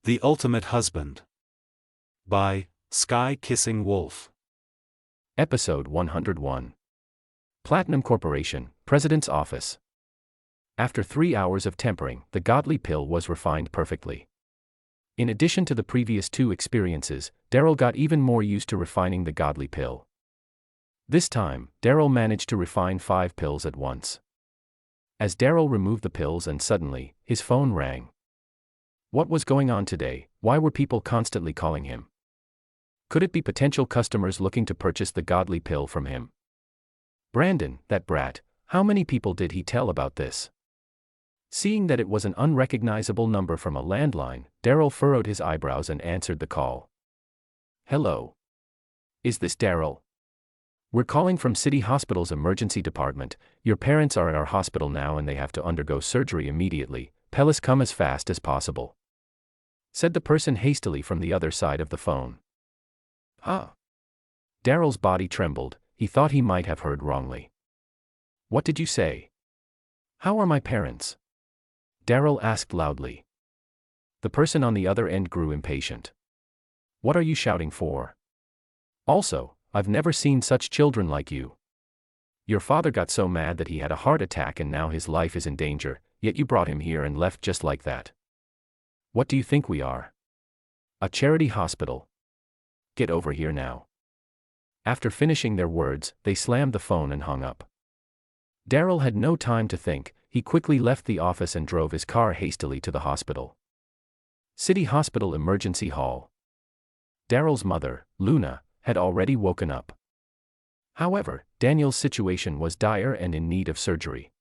The Ultimate Husband. By Sky Kissing Wolf. Episode 101. Platinum Corporation, President's Office. After 3 hours of tempering, the godly pill was refined perfectly. In addition to the previous 2 experiences, Daryl got even more used to refining the godly pill. This time, Daryl managed to refine 5 pills at once. As Daryl removed the pills and suddenly, his phone rang. What was going on today? Why were people constantly calling him? Could it be potential customers looking to purchase the godly pill from him? Brandon, that brat, how many people did he tell about this? Seeing that it was an unrecognizable number from a landline, Daryl furrowed his eyebrows and answered the call. Hello. Is this Daryl? We're calling from City Hospital's emergency department. Your parents are at our hospital now and they have to undergo surgery immediately. Please come as fast as possible, said the person hastily from the other side of the phone. Huh? Daryl's body trembled. He thought he might have heard wrongly. What did you say? How are my parents? Daryl asked loudly. The person on the other end grew impatient. What are you shouting for? Also, I've never seen such children like you. Your father got so mad that he had a heart attack and now his life is in danger, yet you brought him here and left just like that. What do you think we are? A charity hospital. Get over here now. After finishing their words, they slammed the phone and hung up. Daryl had no time to think. He quickly left the office and drove his car hastily to the hospital. City Hospital Emergency Hall. Daryl's mother, Luna, had already woken up. However, Daniel's situation was dire and in need of surgery.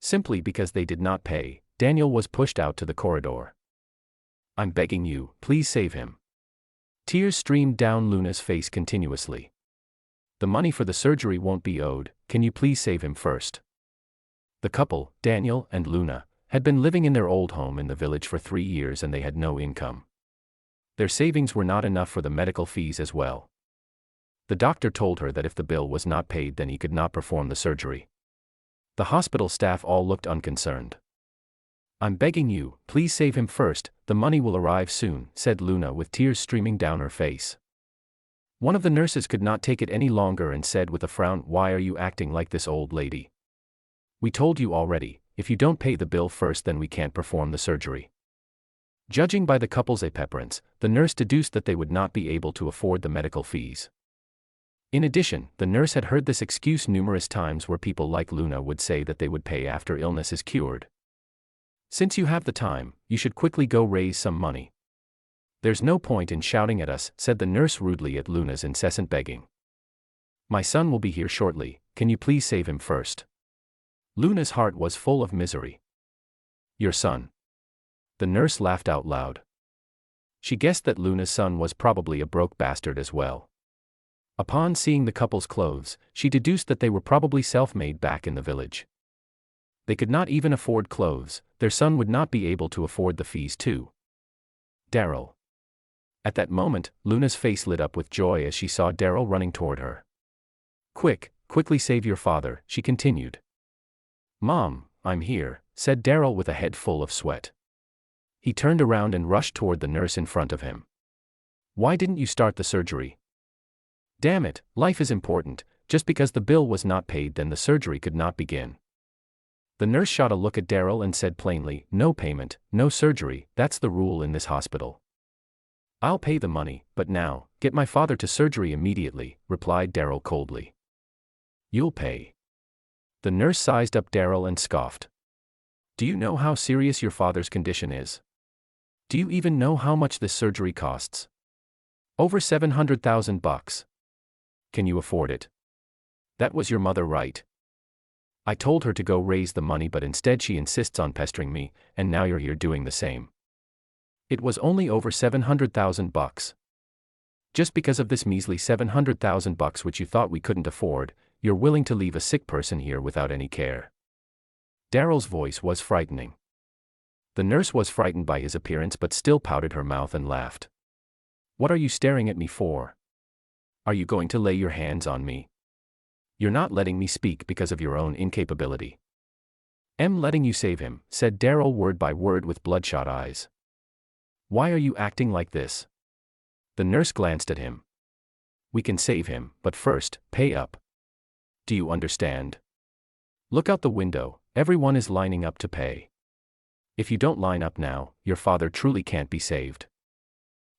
Simply because they did not pay, Daniel was pushed out to the corridor. I'm begging you, please save him. Tears streamed down Luna's face continuously. The money for the surgery won't be owed, can you please save him first? The couple, Daniel and Luna, had been living in their old home in the village for 3 years and they had no income. Their savings were not enough for the medical fees as well. The doctor told her that if the bill was not paid then he could not perform the surgery. The hospital staff all looked unconcerned. I'm begging you, please save him first, the money will arrive soon, said Luna with tears streaming down her face. One of the nurses could not take it any longer and said with a frown, why are you acting like this, old lady? We told you already, if you don't pay the bill first then we can't perform the surgery. Judging by the couple's appearance, the nurse deduced that they would not be able to afford the medical fees. In addition, the nurse had heard this excuse numerous times where people like Luna would say that they would pay after illness is cured. Since you have the time, you should quickly go raise some money. There's no point in shouting at us, said the nurse rudely at Luna's incessant begging. My son will be here shortly, can you please save him first? Luna's heart was full of misery. Your son? The nurse laughed out loud. She guessed that Luna's son was probably a broke bastard as well. Upon seeing the couple's clothes, she deduced that they were probably self-made back in the village. They could not even afford clothes, their son would not be able to afford the fees too. Daryl. At that moment, Luna's face lit up with joy as she saw Daryl running toward her. Quickly save your father, she continued. Mom, I'm here, said Daryl with a head full of sweat. He turned around and rushed toward the nurse in front of him. Why didn't you start the surgery? Damn it, life is important, just because the bill was not paid then the surgery could not begin. The nurse shot a look at Daryl and said plainly, no payment, no surgery, that's the rule in this hospital. I'll pay the money, but now, get my father to surgery immediately, replied Daryl coldly. You'll pay. The nurse sized up Daryl and scoffed. Do you know how serious your father's condition is? Do you even know how much this surgery costs? Over $700,000. Can you afford it? That was your mother, right? I told her to go raise the money but instead she insists on pestering me, and now you're here doing the same. It was only over $700,000. Just because of this measly $700,000 which you thought we couldn't afford, you're willing to leave a sick person here without any care. Daryl's voice was frightening. The nurse was frightened by his appearance but still pouted her mouth and laughed. What are you staring at me for? Are you going to lay your hands on me? You're not letting me speak because of your own incapability. I'm letting you save him, said Daryl word by word with bloodshot eyes. Why are you acting like this? The nurse glanced at him. We can save him, but first, pay up. Do you understand? Look out the window, everyone is lining up to pay. If you don't line up now, your father truly can't be saved.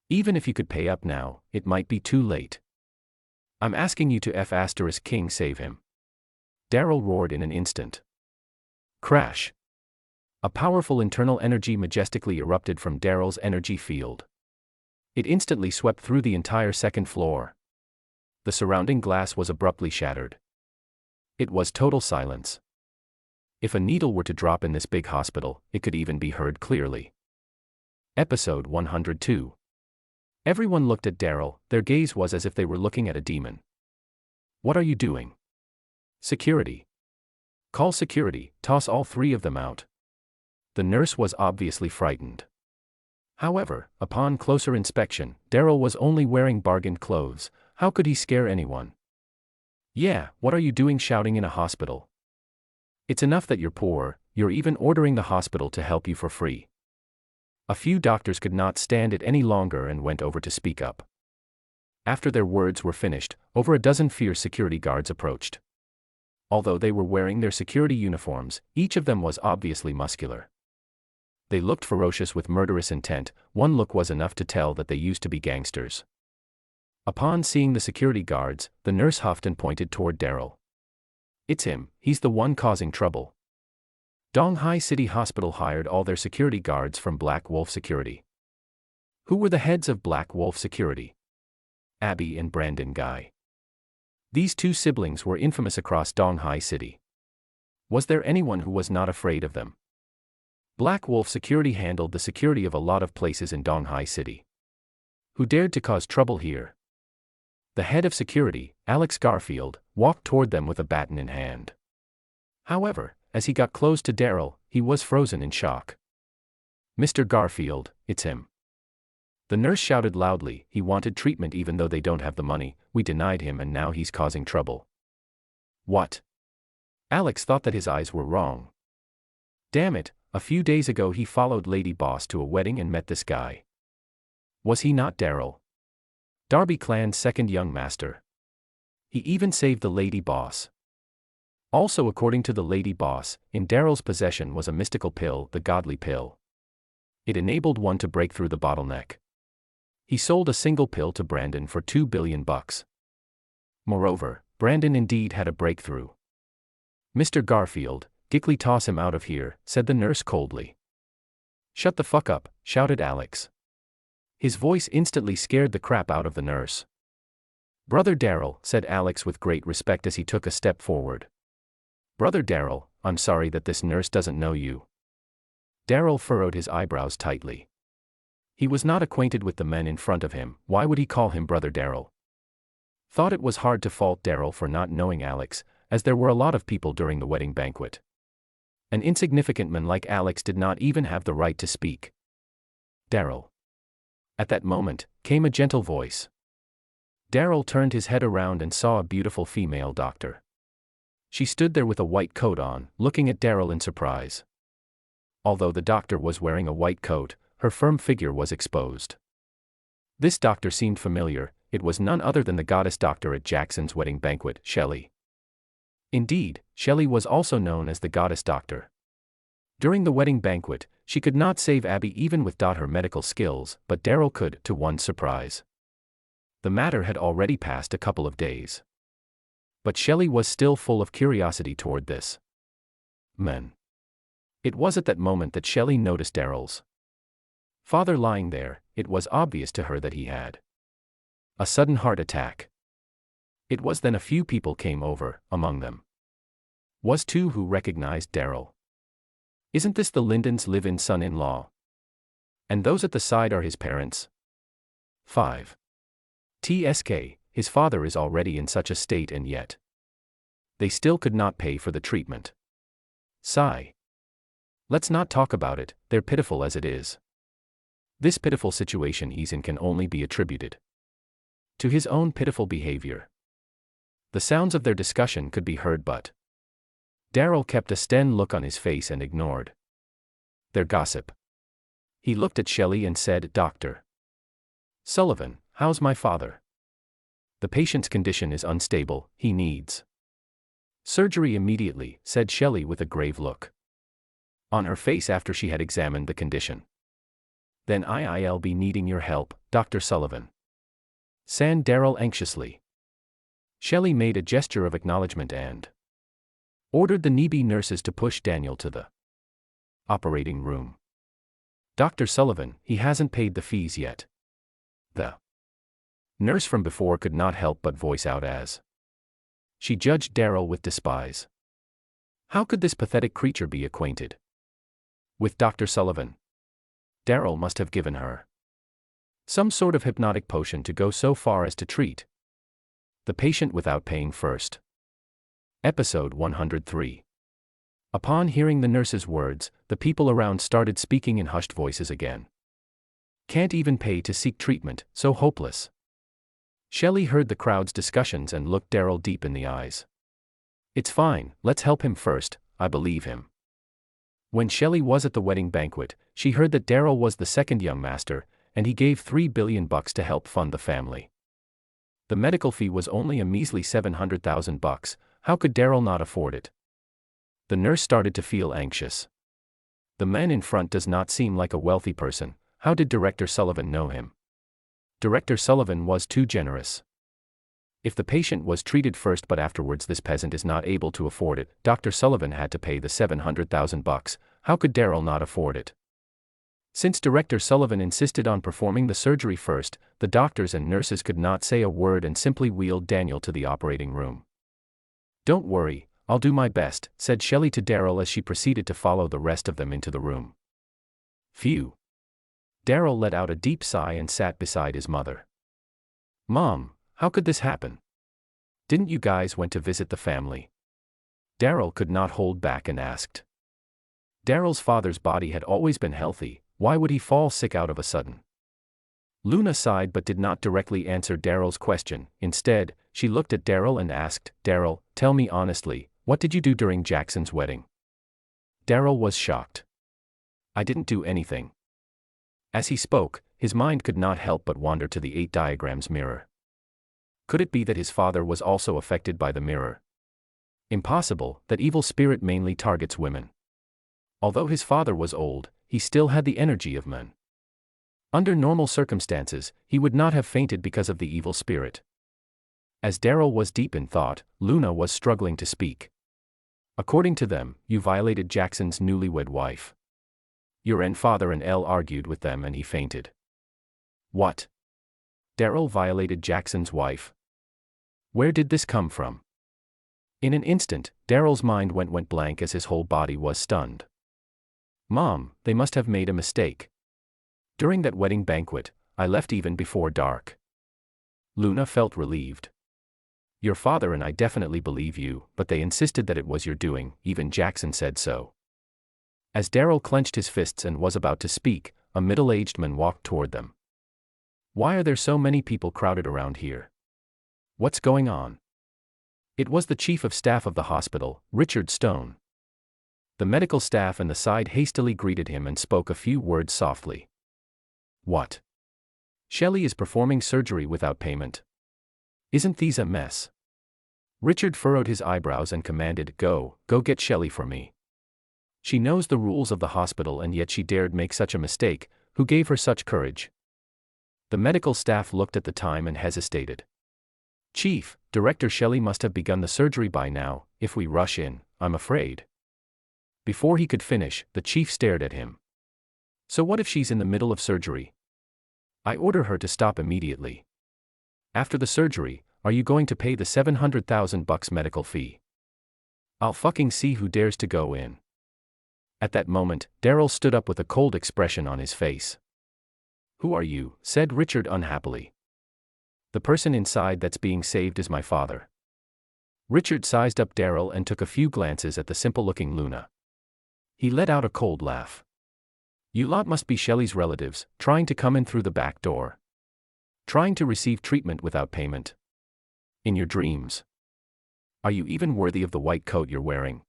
Even if you could pay up now, it might be too late. I'm asking you to F*King save him. Daryl roared in an instant. Crash. A powerful internal energy majestically erupted from Daryl's energy field. It instantly swept through the entire second floor. The surrounding glass was abruptly shattered. It was total silence. If a needle were to drop in this big hospital, it could even be heard clearly. Episode 102. Everyone looked at Daryl, their gaze was as if they were looking at a demon. What are you doing? Security. Call security, toss all three of them out. The nurse was obviously frightened. However, upon closer inspection, Daryl was only wearing bargain clothes. How could he scare anyone? Yeah, what are you doing shouting in a hospital? It's enough that you're poor, you're even ordering the hospital to help you for free. A few doctors could not stand it any longer and went over to speak up. After their words were finished, over a dozen fierce security guards approached. Although they were wearing their security uniforms, each of them was obviously muscular. They looked ferocious with murderous intent. One look was enough to tell that they used to be gangsters. Upon seeing the security guards, the nurse huffed and pointed toward Daryl. It's him, he's the one causing trouble. Donghai City Hospital hired all their security guards from Black Wolf Security. Who were the heads of Black Wolf Security? Abby and Brandon Guy. These two siblings were infamous across Donghai City. Was there anyone who was not afraid of them? Black Wolf Security handled the security of a lot of places in Donghai City. Who dared to cause trouble here? The head of security, Alex Garfield, walked toward them with a baton in hand. However, as he got close to Daryl, he was frozen in shock. Mr. Garfield, it's him. The nurse shouted loudly, he wanted treatment even though they don't have the money, we denied him and now he's causing trouble. What? Alex thought that his eyes were wrong. Damn it, a few days ago he followed Lady Boss to a wedding and met this guy. Was he not Daryl? Darby Clan's second young master. He even saved the Lady Boss. Also, according to the Lady Boss, in Daryl's possession was a mystical pill, the Godly Pill. It enabled one to break through the bottleneck. He sold a single pill to Brandon for $2 billion. Moreover, Brandon indeed had a breakthrough. Mr. Garfield, quickly toss him out of here, said the nurse coldly. Shut the fuck up, shouted Alex. His voice instantly scared the crap out of the nurse. Brother Daryl, said Alex with great respect as he took a step forward. Brother Daryl, I'm sorry that this nurse doesn't know you. Daryl furrowed his eyebrows tightly. He was not acquainted with the men in front of him, why would he call him Brother Daryl? Thought it was hard to fault Daryl for not knowing Alex, as there were a lot of people during the wedding banquet. An insignificant man like Alex did not even have the right to speak. Daryl. At that moment, came a gentle voice. Daryl turned his head around and saw a beautiful female doctor. She stood there with a white coat on, looking at Daryl in surprise. Although the doctor was wearing a white coat, her firm figure was exposed. This doctor seemed familiar, it was none other than the goddess doctor at Jackson's wedding banquet, Shelley. Indeed, Shelley was also known as the goddess doctor. During the wedding banquet, she could not save Abby even with her medical skills, but Daryl could, to one's surprise. The matter had already passed a couple of days. But Shelley was still full of curiosity toward this man. It was at that moment that Shelley noticed Daryl's father lying there. It was obvious to her that he had a sudden heart attack. It was then a few people came over, among them was two who recognized Daryl. Isn't this the Lindens' live-in son-in-law? And those at the side are his parents? 5. TSK, his father is already in such a state and yet they still could not pay for the treatment. Sigh. Let's not talk about it, they're pitiful as it is. This pitiful situation he's in can only be attributed to his own pitiful behavior. The sounds of their discussion could be heard, but Daryl kept a stern look on his face and ignored their gossip. He looked at Shelley and said, "Dr. Sullivan, how's my father?" "The patient's condition is unstable, he needs surgery immediately," said Shelley with a grave look on her face after she had examined the condition. "Then I'll be needing your help, Dr. Sullivan," said Darrell anxiously. Shelley made a gesture of acknowledgement and ordered the NEB nurses to push Daniel to the operating room. "Dr. Sullivan, he hasn't paid the fees yet." The nurse from before could not help but voice out as she judged Darrell with despise. How could this pathetic creature be acquainted with Dr. Sullivan? Darrell must have given her some sort of hypnotic potion to go so far as to treat the patient without paying first. Episode 103. Upon hearing the nurse's words, the people around started speaking in hushed voices again. "Can't even pay to seek treatment, so hopeless." Shelley heard the crowd's discussions and looked Darrell deep in the eyes. "It's fine, let's help him first, I believe him." When Shelley was at the wedding banquet, she heard that Darrell was the second young master, and he gave $3 billion to help fund the family. The medical fee was only a measly $700,000. How could Darrell not afford it? The nurse started to feel anxious. The man in front does not seem like a wealthy person. How did Director Sullivan know him? Director Sullivan was too generous. If the patient was treated first but afterwards this peasant is not able to afford it, Dr. Sullivan had to pay the $700,000. How could Darrell not afford it? Since Director Sullivan insisted on performing the surgery first, the doctors and nurses could not say a word and simply wheeled Daniel to the operating room. "Don't worry, I'll do my best," said Shelley to Darrell as she proceeded to follow the rest of them into the room. Phew. Darrell let out a deep sigh and sat beside his mother. "Mom, how could this happen? Didn't you guys went to visit the family?" Darrell could not hold back and asked. Darrell's father's body had always been healthy, why would he fall sick out of a sudden? Luna sighed but did not directly answer Darrell's question. Instead, she looked at Darrell and asked, "Darrell, tell me honestly, what did you do during Jackson's wedding?" Darrell was shocked. "I didn't do anything." As he spoke, his mind could not help but wander to the 8 diagrams mirror. Could it be that his father was also affected by the mirror? Impossible, that evil spirit mainly targets women. Although his father was old, he still had the energy of men. Under normal circumstances, he would not have fainted because of the evil spirit. As Darrell was deep in thought, Luna was struggling to speak. "According to them, you violated Jackson's newlywed wife. Your father and Elle argued with them and he fainted." "What? Darrell violated Jackson's wife? Where did this come from?" In an instant, Darrell's mind went blank as his whole body was stunned. "Mom, they must have made a mistake. During that wedding banquet, I left even before dark." Luna felt relieved. "Your father and I definitely believe you, but they insisted that it was your doing, even Jackson said so." As Darrell clenched his fists and was about to speak, a middle-aged man walked toward them. "Why are there so many people crowded around here? What's going on?" It was the chief of staff of the hospital, Richard Stone. The medical staff and the side hastily greeted him and spoke a few words softly. "What? Shelley is performing surgery without payment. Isn't these a mess?" Richard furrowed his eyebrows and commanded, Go get Shelley for me. She knows the rules of the hospital and yet she dared make such a mistake. Who gave her such courage?" The medical staff looked at the time and hesitated. "Chief, Director Shelley must have begun the surgery by now. If we rush in, I'm afraid." Before he could finish, the chief stared at him. "So what if she's in the middle of surgery? I order her to stop immediately. After the surgery, are you going to pay the $700,000 medical fee? I'll fucking see who dares to go in." At that moment, Darrell stood up with a cold expression on his face. "Who are you?" said Richard unhappily. "The person inside that's being saved is my father." Richard sized up Darrell and took a few glances at the simple-looking Luna. He let out a cold laugh. "You lot must be Shelley's relatives, trying to come in through the back door. Trying to receive treatment without payment. In your dreams. Are you even worthy of the white coat you're wearing?"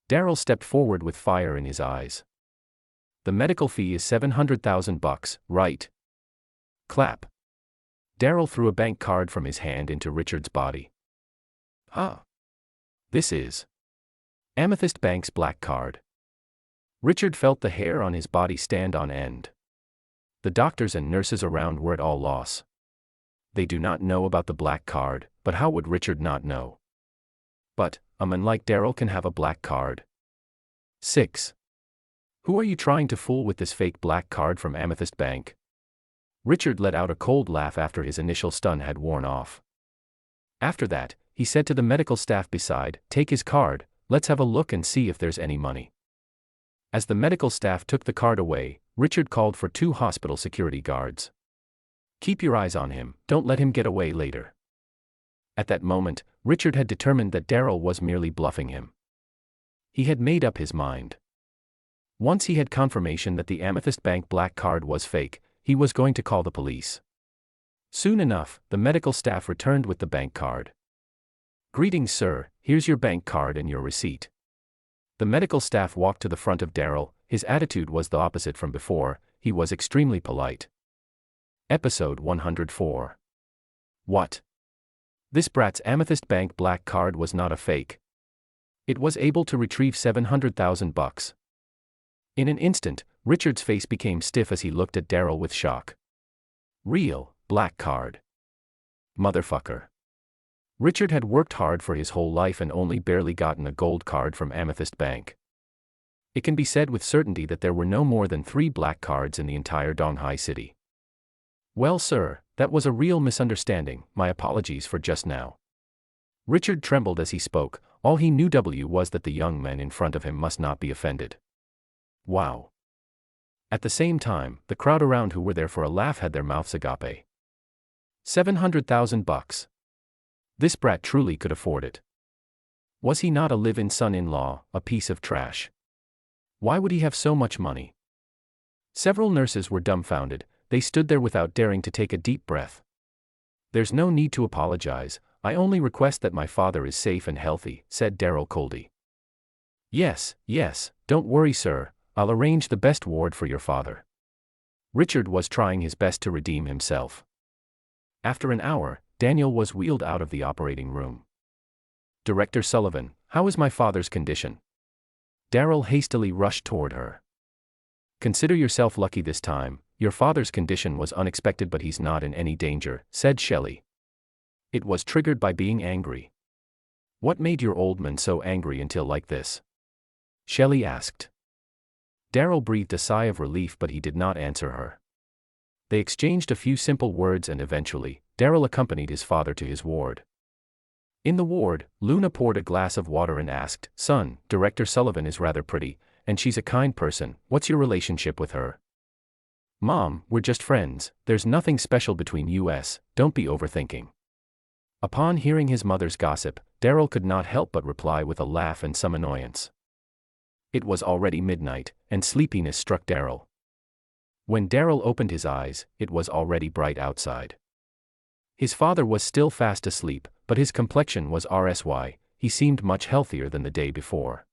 Darrell stepped forward with fire in his eyes. The medical fee is $700,000, right? Clap. Daryl threw a bank card from his hand into Richard's body. Ah. This is Amethyst Bank's black card. Richard felt the hair on his body stand on end. The doctors and nurses around were at all loss. They do not know about the black card, but how would Richard not know? But, a man like Daryl can have a black card. 6. Who are you trying to fool with this fake black card from Amethyst Bank? Richard let out a cold laugh after his initial stun had worn off. After that, he said to the medical staff beside, "Take his card, let's have a look and see if there's any money." As the medical staff took the card away, Richard called for 2 hospital security guards. "Keep your eyes on him, don't let him get away later." At that moment, Richard had determined that Daryl was merely bluffing him. He had made up his mind. Once he had confirmation that the Amethyst Bank black card was fake, he was going to call the police. Soon enough, the medical staff returned with the bank card. "Greetings, sir, here's your bank card and your receipt." The medical staff walked to the front of Daryl. His attitude was the opposite from before, he was extremely polite. Episode 104. What? This brat's Amethyst Bank black card was not a fake. It was able to retrieve $700,000. In an instant, Richard's face became stiff as he looked at Daryl with shock. Real, black card. Motherfucker. Richard had worked hard for his whole life and only barely gotten a gold card from Amethyst Bank. It can be said with certainty that there were no more than 3 black cards in the entire Donghai city. "Well, sir, that was a real misunderstanding, my apologies for just now." Richard trembled as he spoke. All he knew was that the young men in front of him must not be offended. Wow. At the same time, the crowd around who were there for a laugh had their mouths agape. $700,000. This brat truly could afford it. Was he not a live-in son-in-law, a piece of trash? Why would he have so much money? Several nurses were dumbfounded. They stood there without daring to take a deep breath. "There's no need to apologize, I only request that my father is safe and healthy," said Daryl coldly. Yes, don't worry, sir, I'll arrange the best ward for your father." Richard was trying his best to redeem himself. After an hour, Daniel was wheeled out of the operating room. "Director Sullivan, how is my father's condition?" Daryl hastily rushed toward her. "Consider yourself lucky this time, your father's condition was unexpected but he's not in any danger," said Shelley. It was triggered by being angry. "What made your old man so angry until like this?" Shelley asked. Daryl breathed a sigh of relief but he did not answer her. They exchanged a few simple words and eventually, Daryl accompanied his father to his ward. In the ward, Luna poured a glass of water and asked, "Son, Director Sullivan is rather pretty, and she's a kind person, what's your relationship with her?" "Mom, we're just friends, there's nothing special between us, don't be overthinking." Upon hearing his mother's gossip, Daryl could not help but reply with a laugh and some annoyance. It was already midnight, and sleepiness struck Daryl. When Daryl opened his eyes, it was already bright outside. His father was still fast asleep, but his complexion was RSY, he seemed much healthier than the day before.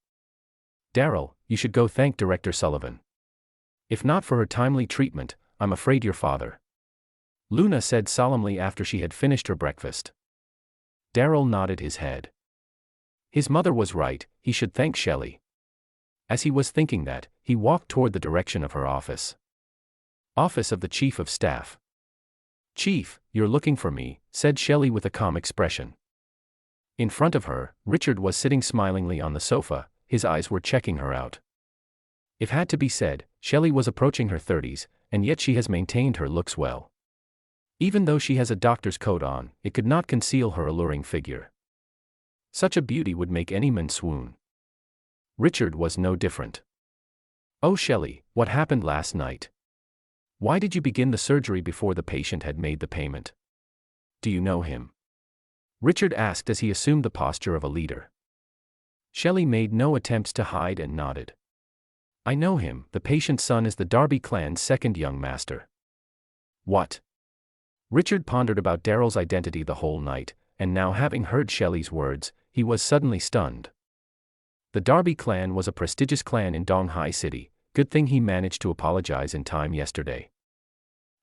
"Daryl, you should go thank Director Sullivan. If not for her timely treatment, I'm afraid your father." Luna said solemnly after she had finished her breakfast. Daryl nodded his head. His mother was right, he should thank Shelley. As he was thinking that, he walked toward the direction of her office. Office of the Chief of Staff. "Chief, you're looking for me," said Shelley with a calm expression. In front of her, Richard was sitting smilingly on the sofa, his eyes were checking her out. If had to be said, Shelley was approaching her 30s, and yet she has maintained her looks well. Even though she has a doctor's coat on, it could not conceal her alluring figure. Such a beauty would make any man swoon. Richard was no different. "Oh Shelley, what happened last night? Why did you begin the surgery before the patient had made the payment? Do you know him?" Richard asked as he assumed the posture of a leader. Shelley made no attempts to hide and nodded. "I know him, the patient's son is the Darby clan's second young master." "What?" Richard pondered about Daryl's identity the whole night, and now having heard Shelley's words, he was suddenly stunned. The Darby clan was a prestigious clan in Donghai City, Good thing he managed to apologize in time yesterday.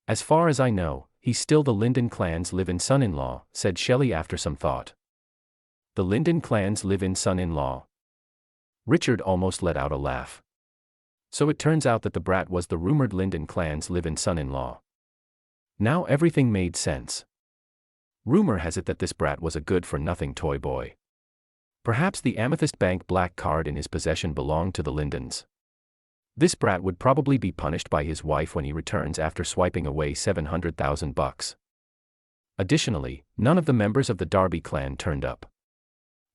As far as I know, he's still the Linden clan's live-in son-in-law, said Shelley after some thought. The Linden clan's live-in son-in-law. Richard almost let out a laugh. So it turns out that the brat was the rumored Linden clan's live-in son-in-law. Now everything made sense. Rumor has it that this brat was a good-for-nothing toy boy. Perhaps the Amethyst Bank black card in his possession belonged to the Lindens. This brat would probably be punished by his wife when he returns after swiping away $700,000. Additionally, none of the members of the Darby clan turned up.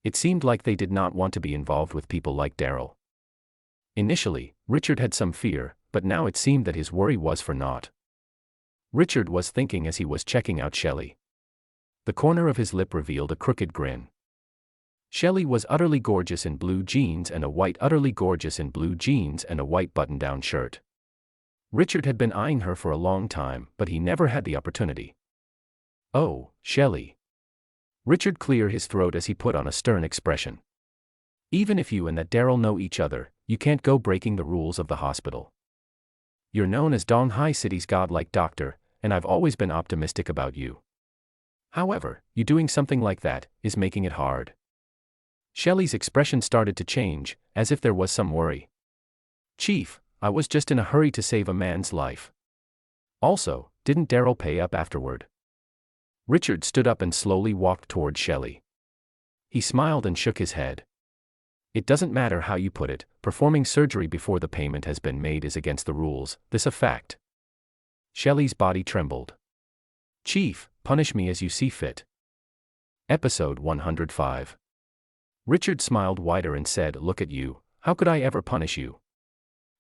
It seemed like they did not want to be involved with people like Daryl. Initially, Richard had some fear, but now it seemed that his worry was for naught. Richard was thinking as he was checking out Shelley. The corner of his lip revealed a crooked grin. Shelley was utterly gorgeous in blue jeans and a white button-down shirt. Richard had been eyeing her for a long time, but he never had the opportunity. "Oh, Shelley." Richard cleared his throat as he put on a stern expression. "Even if you and that Daryl know each other, you can't go breaking the rules of the hospital. You're known as Dong Hai City's godlike doctor, and I've always been optimistic about you. However, you doing something like that is making it hard." Shelley's expression started to change, as if there was some worry. "Chief, I was just in a hurry to save a man's life. Also, didn't Daryl pay up afterward?" Richard stood up and slowly walked toward Shelley. He smiled and shook his head. "It doesn't matter how you put it, performing surgery before the payment has been made is against the rules, this a fact." Shelley's body trembled. "Chief, punish me as you see fit." Episode 105. Richard smiled wider and said, "Look at you, how could I ever punish you?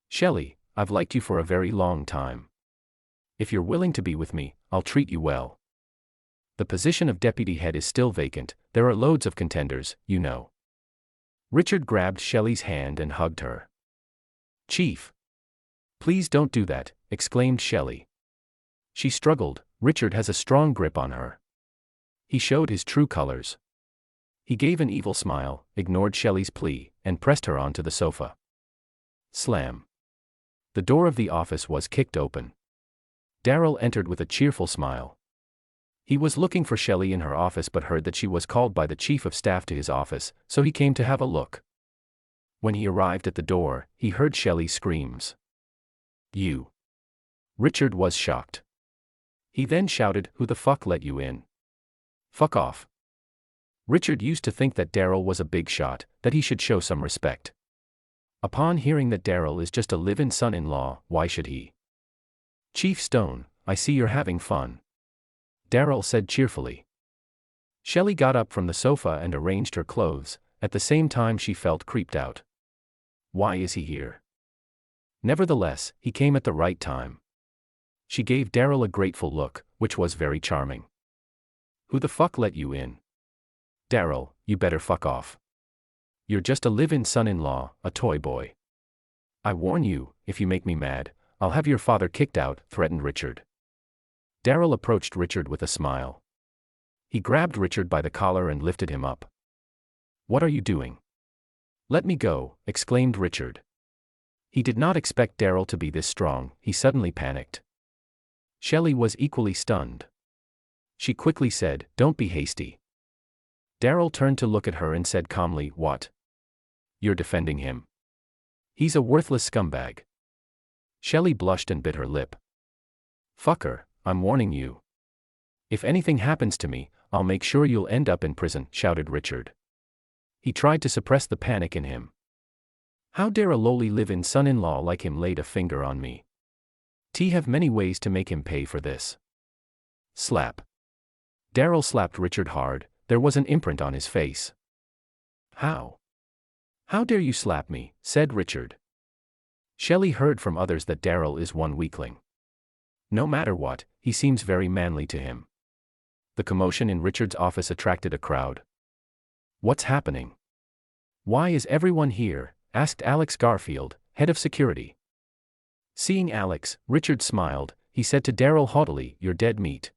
Shelley, I've liked you for a very long time. If you're willing to be with me, I'll treat you well. The position of deputy head is still vacant, there are loads of contenders, you know." Richard grabbed Shelley's hand and hugged her. "Chief. Please don't do that," exclaimed Shelley. She struggled. Richard has a strong grip on her. He showed his true colors. He gave an evil smile, ignored Shelley's plea, and pressed her onto the sofa. Slam. The door of the office was kicked open. Daryl entered with a cheerful smile. He was looking for Shelley in her office but heard that she was called by the chief of staff to his office, so he came to have a look. When he arrived at the door, he heard Shelley's screams. "You." Richard was shocked. He then shouted, "Who the fuck let you in? Fuck off." Richard used to think that Daryl was a big shot, that he should show some respect. Upon hearing that Daryl is just a live-in son-in-law, why should he? "Chief Stone, I see you're having fun," Daryl said cheerfully. Shelley got up from the sofa and arranged her clothes, at the same time she felt creeped out. Why is he here? Nevertheless, he came at the right time. She gave Daryl a grateful look, which was very charming. "Who the fuck let you in? Daryl, you better fuck off. You're just a live-in son-in-law, a toy boy. I warn you, if you make me mad, I'll have your father kicked out," threatened Richard. Daryl approached Richard with a smile. He grabbed Richard by the collar and lifted him up. "What are you doing?" "Let me go," exclaimed Richard. He did not expect Daryl to be this strong, he suddenly panicked. Shelley was equally stunned. She quickly said, "Don't be hasty." Daryl turned to look at her and said calmly, "What? You're defending him? He's a worthless scumbag." Shelley blushed and bit her lip. "Fucker, I'm warning you. If anything happens to me, I'll make sure you'll end up in prison," shouted Richard. He tried to suppress the panic in him. How dare a lowly live-in son-in-law like him laid a finger on me? T have many ways to make him pay for this. Slap. Daryl slapped Richard hard, there was an imprint on his face. "How? How dare you slap me?" said Richard. Shelley heard from others that Daryl is one weakling. No matter what, he seems very manly to him. The commotion in Richard's office attracted a crowd. "What's happening? Why is everyone here?" asked Alex Garfield, head of security. Seeing Alex, Richard smiled. He said to Daryl haughtily, "You're dead meat."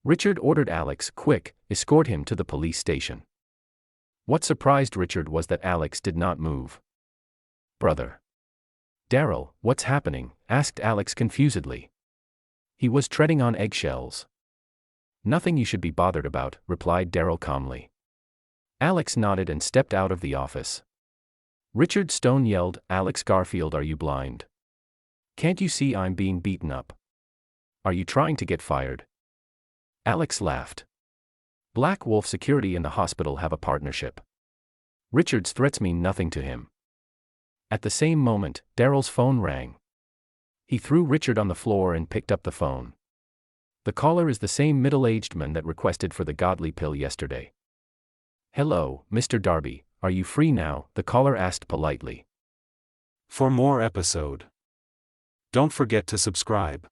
Richard ordered Alex, "Quick, escort him to the police station." What surprised Richard was that Alex did not move. "Brother." Daryl, what's happening? Asked Alex confusedly. He was treading on eggshells. Nothing you should be bothered about, replied Daryl calmly. Alex nodded and stepped out of the office. Richard Stone yelled, Alex Garfield, are you blind? Can't you see I'm being beaten up? Are you trying to get fired? Alex laughed. Black Wolf Security and the hospital have a partnership. Richard's threats mean nothing to him. At the same moment, Daryl's phone rang. He threw Richard on the floor and picked up the phone. The caller is the same middle-aged man that requested for the godly pill yesterday. Hello, Mr. Darby, are you free now? The caller asked politely. For more episode, don't forget to subscribe.